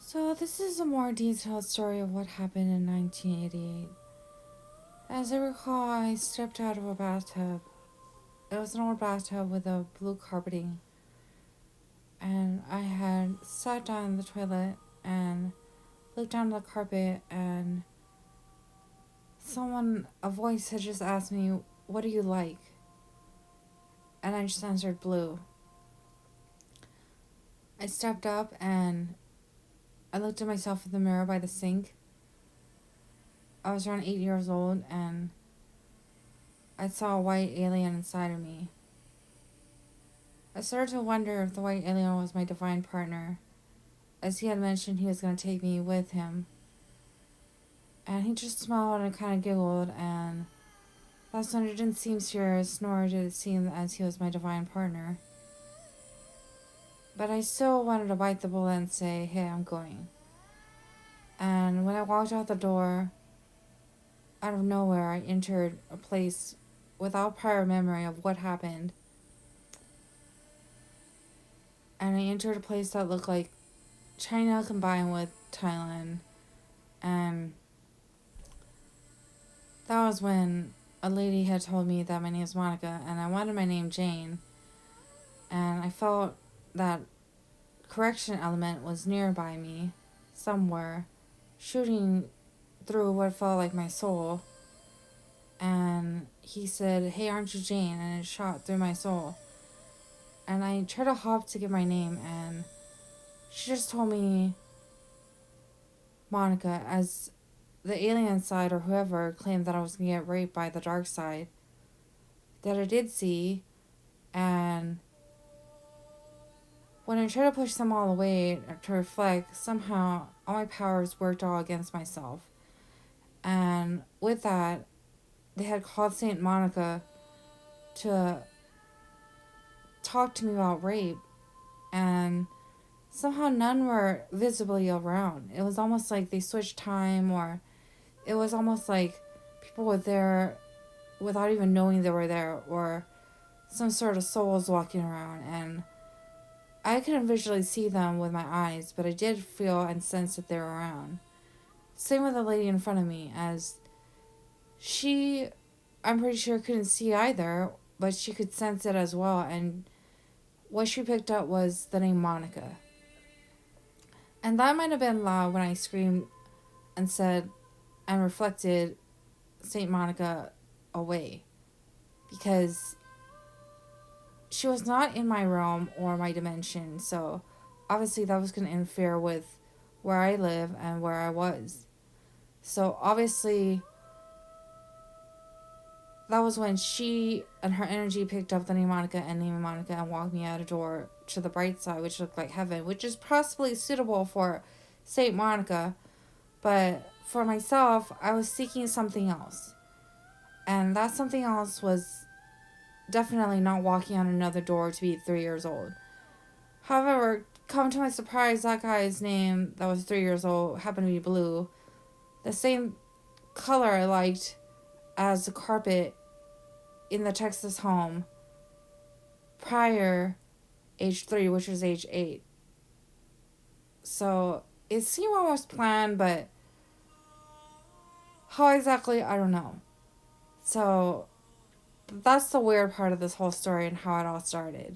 So, this is a more detailed story of what happened in 1988. As I recall, I stepped out of a bathtub. It was an old bathtub with a blue carpeting, and I had sat down in the toilet and looked down the carpet, and a voice had just asked me, "What do you like?" And I just answered blue. I stepped up and I looked at myself in the mirror by the sink. I was around 8 years old, and I saw a white alien inside of me. I started to wonder if the white alien was my divine partner, as he had mentioned he was going to take me with him. And he just smiled and kind of giggled, and that's when it didn't seem serious, nor did it seem as he was my divine partner. But I still wanted to bite the bullet and say, "Hey, I'm going." And when I walked out the door, out of nowhere, I entered a place without prior memory of what happened. And I entered a place that looked like China combined with Thailand. And that was when a lady had told me that my name is Monica and I wanted my name Jane. And I felt that correction element was nearby me, somewhere, shooting through what felt like my soul. And he said, "Hey, aren't you Jane?" And it shot through my soul. And I tried to hop to give my name, and she just told me Monica, as the alien side or whoever claimed that I was going to get raped by the dark side, that I did see. And when I tried to push them all away to reflect, somehow all my powers worked all against myself. And with that, they had called Saint Monica to talk to me about rape, and somehow none were visibly around. It was almost like they switched time, or it was almost like people were there without even knowing they were there, or some sort of souls walking around. And I couldn't visually see them with my eyes, but I did feel and sense that they were around. Same with the lady in front of me, as she, I'm pretty sure, couldn't see either, but she could sense it as well. And what she picked up was the name Monica. And that might have been loud when I screamed and said and reflected Saint Monica away, because she was not in my realm or my dimension, so obviously that was going to interfere with where I live and where I was. So obviously that was when she and her energy picked up the name Monica and walked me out a door to the bright side, which looked like heaven, which is possibly suitable for Saint Monica. But for myself, I was seeking something else. And that something else was definitely not walking on another door to be 3 years old. However, come to my surprise, that guy's name that was 3 years old happened to be blue. The same color I liked as the carpet in the Texas home prior age 3, which was age 8. So it seemed almost planned, but how exactly, I don't know. So that's the weird part of this whole story and how it all started.